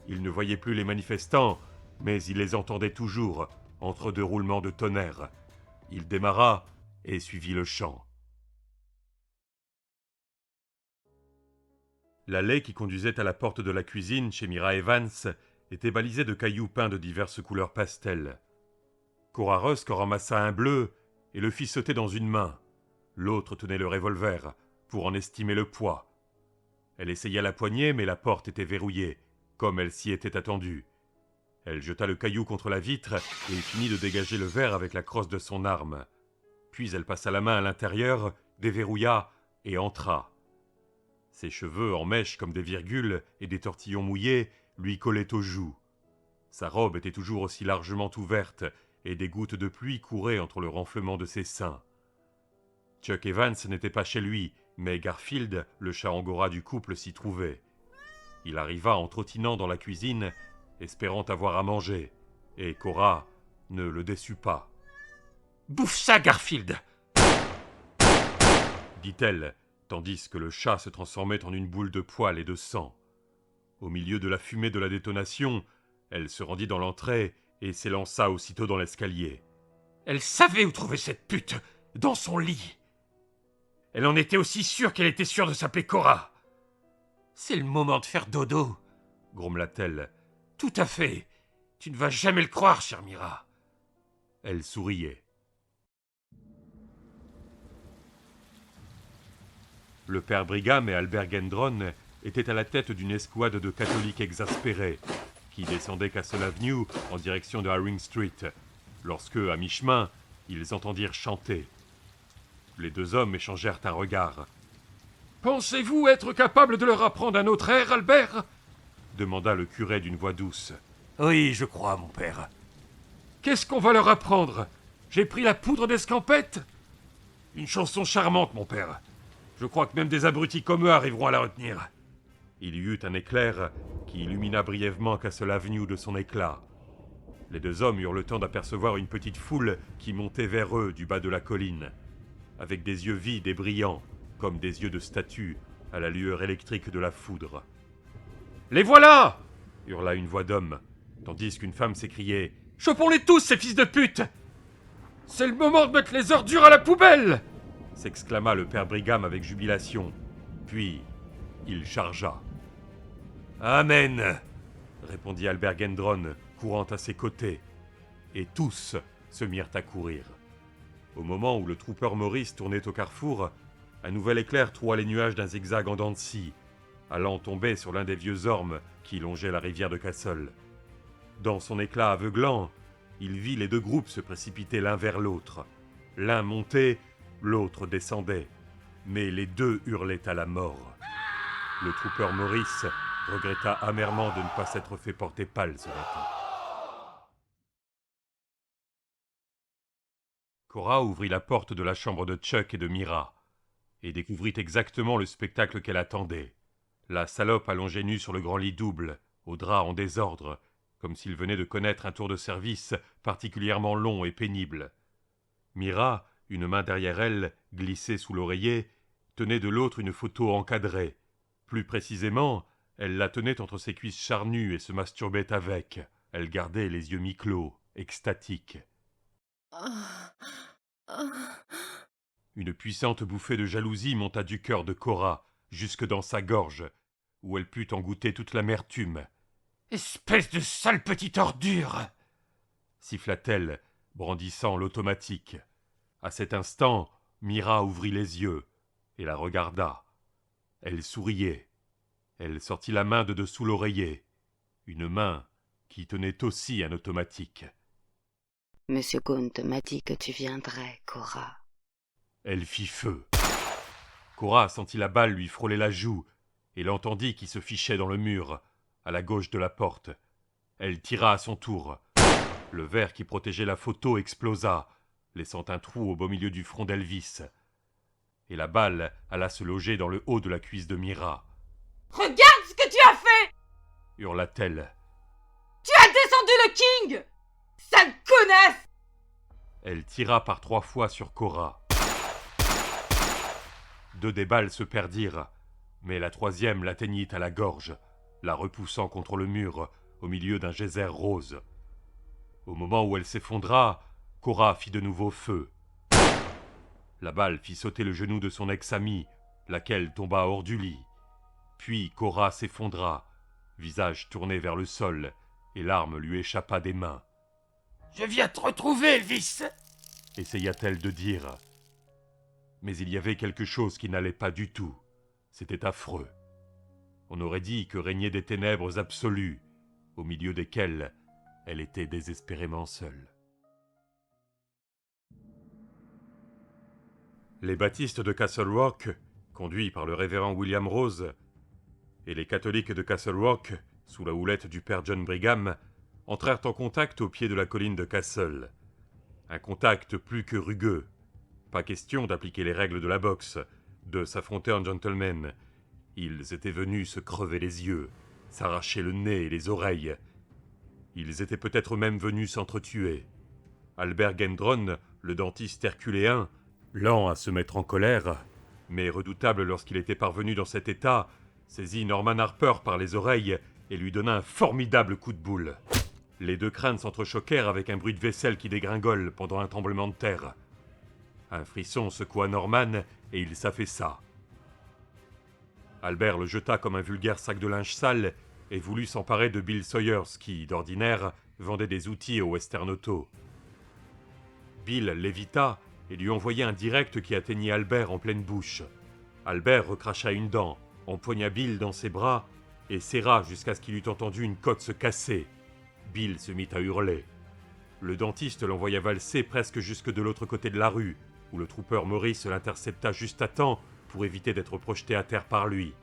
Il ne voyait plus les manifestants, mais il les entendait toujours, entre 2 roulements de tonnerre. Il démarra et suivit le chant. L'allée qui conduisait à la porte de la cuisine chez Mira Evans était balisée de cailloux peints de diverses couleurs pastel. Cora Rusk en ramassa un bleu et le fit sauter dans une main. L'autre tenait le revolver, pour en estimer le poids. Elle essaya la poignée, mais la porte était verrouillée, comme elle s'y était attendue. Elle jeta le caillou contre la vitre et finit de dégager le verre avec la crosse de son arme. Puis elle passa la main à l'intérieur, déverrouilla et entra. Ses cheveux, en mèches comme des virgules et des tortillons mouillés, lui collaient aux joues. Sa robe était toujours aussi largement ouverte et des gouttes de pluie couraient entre le renflement de ses seins. Chuck Evans n'était pas chez lui, mais Garfield, le chat angora du couple, s'y trouvait. Il arriva en trottinant dans la cuisine, espérant avoir à manger, et Cora ne le déçut pas. « Bouffe ça, Garfield !» dit-elle, tandis que le chat se transformait en une boule de poils et de sang. Au milieu de la fumée de la détonation, elle se rendit dans l'entrée et s'élança aussitôt dans l'escalier. Elle savait où trouver cette pute, dans son lit. Elle en était aussi sûre qu'elle était sûre de s'appeler Cora. C'est le moment de faire dodo, grommela-t-elle. Tout à fait. Tu ne vas jamais le croire, chère Mira. Elle souriait. Le père Brigham et Albert Gendron étaient à la tête d'une escouade de catholiques exaspérés qui descendaient Castle Avenue en direction de Haring Street, lorsque, à mi-chemin, ils entendirent chanter. Les 2 hommes échangèrent un regard. « Pensez-vous être capable de leur apprendre un autre air, Albert ?» demanda le curé d'une voix douce. « Oui, je crois, mon père. »« Qu'est-ce qu'on va leur apprendre? J'ai pris la poudre d'escampette ?»« Une chanson charmante, mon père. Je crois que même des abrutis comme eux arriveront à la retenir. » Il y eut un éclair qui illumina brièvement Castle Avenue de son éclat. Les 2 hommes eurent le temps d'apercevoir une petite foule qui montait vers eux du bas de la colline, avec des yeux vides et brillants, comme des yeux de statues, à la lueur électrique de la foudre. « Les voilà !» hurla une voix d'homme, tandis qu'une femme s'écriait « Chopons-les tous, ces fils de pute! C'est le moment de mettre les ordures à la poubelle !» s'exclama le père Brigham avec jubilation. Puis, il chargea. « Amen !» répondit Albert Gendron, courant à ses côtés. Et tous se mirent à courir. Au moment où le trooper Maurice tournait au carrefour, un nouvel éclair troua les nuages d'un zigzag en dents de scie, allant tomber sur l'un des vieux ormes qui longeait la rivière de Castle. Dans son éclat aveuglant, il vit les 2 groupes se précipiter l'un vers l'autre. L'un montait, l'autre descendait. mais les deux hurlaient à la mort. Le trooper Maurice regretta amèrement de ne pas s'être fait porter pâle ce matin. Cora ouvrit la porte de la chambre de Chuck et de Mira, et découvrit exactement le spectacle qu'elle attendait. La salope allongée nue sur le grand lit double, aux draps en désordre, comme s'il venait de connaître un tour de service particulièrement long et pénible. Mira, une main derrière elle, glissée sous l'oreiller, tenait de l'autre une photo encadrée. Plus précisément, elle la tenait entre ses cuisses charnues et se masturbait avec. Elle gardait les yeux mi-clos, extatique. Une puissante bouffée de jalousie monta du cœur de Cora, jusque dans sa gorge, où elle put en goûter toute l'amertume. « Espèce de sale petite ordure !» siffla-t-elle, brandissant l'automatique. À cet instant, Mira ouvrit les yeux et la regarda. Elle souriait. Elle sortit la main de dessous l'oreiller, une main qui tenait aussi un automatique. « Monsieur Gunt m'a dit que tu viendrais, Cora. » Elle fit feu. Cora sentit la balle lui frôler la joue et l'entendit qui se fichait dans le mur, à la gauche de la porte. Elle tira à son tour. Le verre qui protégeait la photo explosa, laissant un trou au beau milieu du front d'Elvis. Et la balle alla se loger dans le haut de la cuisse de Mira. « Regarde ce que tu as fait !» hurla-t-elle. « Tu as descendu le King ! Sale connasse !» Elle tira par 3 fois sur Cora. 2 des balles se perdirent, mais la 3e l'atteignit à la gorge, la repoussant contre le mur, au milieu d'un geyser rose. Au moment où elle s'effondra, Cora fit de nouveau feu. La balle fit sauter le genou de son ex-amie, laquelle tomba hors du lit. Puis Cora s'effondra, visage tourné vers le sol, et l'arme lui échappa des mains. « Je viens te retrouver, Elvis !» essaya-t-elle de dire. Mais il y avait quelque chose qui n'allait pas du tout. C'était affreux. On aurait dit que régnaient des ténèbres absolues, au milieu desquelles elle était désespérément seule. Les baptistes de Castle Rock, conduits par le révérend William Rose, et les catholiques de Castle Rock, sous la houlette du père John Brigham, entrèrent en contact au pied de la colline de Castle. Un contact plus que rugueux. Pas question d'appliquer les règles de la boxe, de s'affronter en gentleman. Ils étaient venus se crever les yeux, s'arracher le nez et les oreilles. Ils étaient peut-être même venus s'entretuer. Albert Gendron, le dentiste herculéen, lent à se mettre en colère, mais redoutable lorsqu'il était parvenu dans cet état, saisit Norman Harper par les oreilles et lui donna un formidable coup de boule. Les 2 crânes s'entrechoquèrent avec un bruit de vaisselle qui dégringole pendant un tremblement de terre. Un frisson secoua Norman et il s'affaissa. Albert le jeta comme un vulgaire sac de linge sale et voulut s'emparer de Bill Sawyers qui, d'ordinaire, vendait des outils au Western Auto. Bill l'évita et lui envoya un direct qui atteignit Albert en pleine bouche. Albert recracha une dent, empoigna Bill dans ses bras et serra jusqu'à ce qu'il eût entendu une côte se casser. Bill se mit à hurler. Le dentiste l'envoya valser presque jusque de l'autre côté de la rue, où le trooper Maurice l'intercepta juste à temps pour éviter d'être projeté à terre par lui.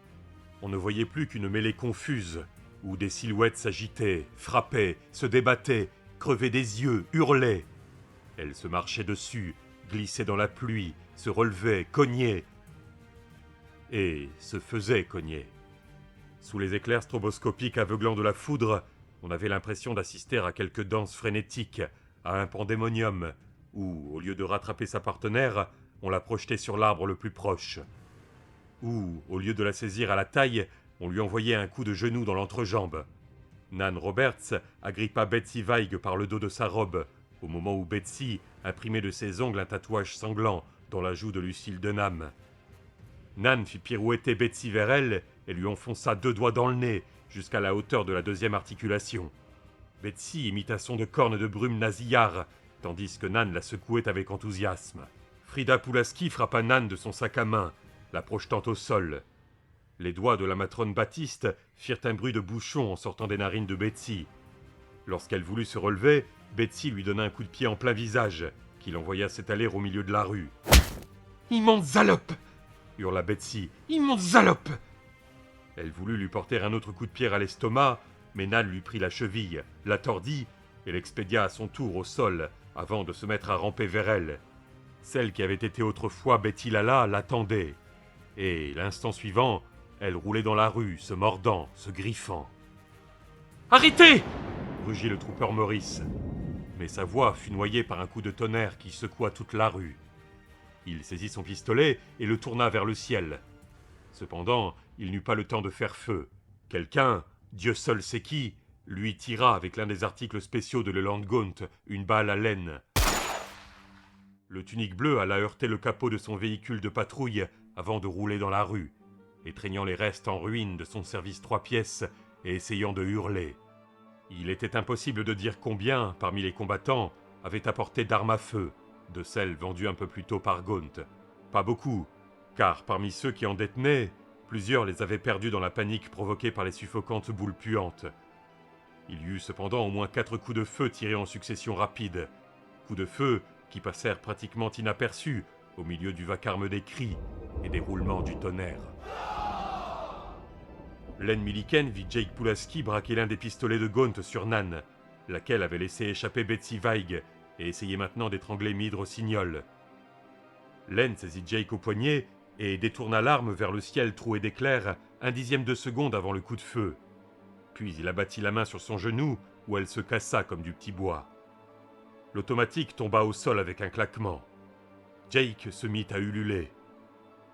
On ne voyait plus qu'une mêlée confuse, où des silhouettes s'agitaient, frappaient, se débattaient, crevaient des yeux, hurlaient. Elles se marchaient dessus, glissaient dans la pluie, se relevaient, cognaient, et se faisaient cogner. Sous les éclairs stroboscopiques aveuglants de la foudre, on avait l'impression d'assister à quelques danses frénétiques, à un pandémonium, où, au lieu de rattraper sa partenaire, on la projetait sur l'arbre le plus proche. Ou, au lieu de la saisir à la taille, on lui envoyait un coup de genou dans l'entrejambe. Nan Roberts agrippa Betsy Weig par le dos de sa robe, au moment où Betsy imprimait de ses ongles un tatouage sanglant dans la joue de Lucille Denham. Nan fit pirouetter Betsy vers elle et lui enfonça 2 doigts dans le nez, jusqu'à la hauteur de la 2e articulation. Betsy imita son de corne de brume nasillard, tandis que Nan la secouait avec enthousiasme. Frida Pulaski frappa Nan de son sac à main, la projetant au sol. Les doigts de la matrone Baptiste firent un bruit de bouchon en sortant des narines de Betsy. Lorsqu'elle voulut se relever, Betsy lui donna un coup de pied en plein visage, qui l'envoya s'étaler au milieu de la rue. « Immonde salope !» hurla Betsy. Immonde salope! Elle voulut lui porter un autre coup de pierre à l'estomac, mais Nan lui prit la cheville, la tordit et l'expédia à son tour au sol avant de se mettre à ramper vers elle. Celle qui avait été autrefois Betty Lala l'attendait, et l'instant suivant, elle roulait dans la rue, se mordant, se griffant. « Arrêtez !» rugit le trooper Morris, mais sa voix fut noyée par un coup de tonnerre qui secoua toute la rue. Il saisit son pistolet et le tourna vers le ciel. Cependant, il n'eut pas le temps de faire feu. Quelqu'un, Dieu seul sait qui, lui tira avec l'un des articles spéciaux de Leland Gaunt une balle à laine. Le tunique bleu alla heurter le capot de son véhicule de patrouille avant de rouler dans la rue, étreignant les restes en ruine de son service 3 pièces et essayant de hurler. Il était impossible de dire combien, parmi les combattants, avaient apporté d'armes à feu, de celles vendues un peu plus tôt par Gaunt. Pas beaucoup, car parmi ceux qui en détenaient, plusieurs les avaient perdus dans la panique provoquée par les suffocantes boules puantes. Il y eut cependant au moins 4 coups de feu tirés en succession rapide, coups de feu qui passèrent pratiquement inaperçus au milieu du vacarme des cris et des roulements du tonnerre. Len Milliken vit Jake Pulaski braquer l'un des pistolets de Gaunt sur Nan, laquelle avait laissé échapper Betsy Weig et essayait maintenant d'étrangler Meade Rossignol. Len saisit Jake au poignet et détourna l'arme vers le ciel troué d'éclairs un dixième de seconde avant le coup de feu. Puis il abattit la main sur son genou où elle se cassa comme du petit bois. L'automatique tomba au sol avec un claquement. Jake se mit à ululer.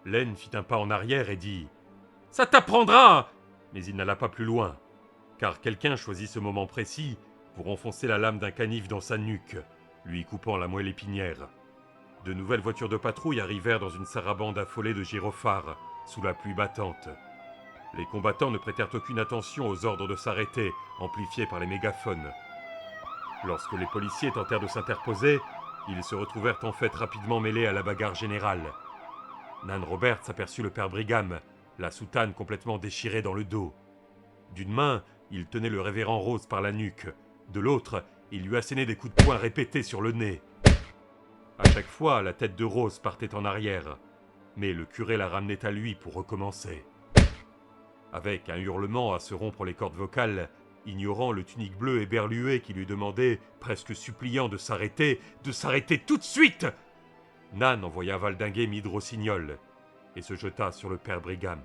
Len fit un pas en arrière et dit « Ça t'apprendra !» Mais il n'alla pas plus loin, car quelqu'un choisit ce moment précis pour enfoncer la lame d'un canif dans sa nuque, lui coupant la moelle épinière. De nouvelles voitures de patrouille arrivèrent dans une sarabande affolée de gyrophares, sous la pluie battante. Les combattants ne prêtèrent aucune attention aux ordres de s'arrêter, amplifiés par les mégaphones. Lorsque les policiers tentèrent de s'interposer, ils se retrouvèrent en fait rapidement mêlés à la bagarre générale. Nan Roberts aperçut le père Brigham, la soutane complètement déchirée dans le dos. D'une main, il tenait le révérend Rose par la nuque. De l'autre, il lui assénait des coups de poing répétés sur le nez. À chaque fois, la tête de Rose partait en arrière, mais le curé la ramenait à lui pour recommencer. Avec un hurlement à se rompre les cordes vocales, ignorant le tunique bleu éberlué qui lui demandait, presque suppliant de s'arrêter tout de suite, Nan envoya valdinguer Meade Rossignol et se jeta sur le père Brigham.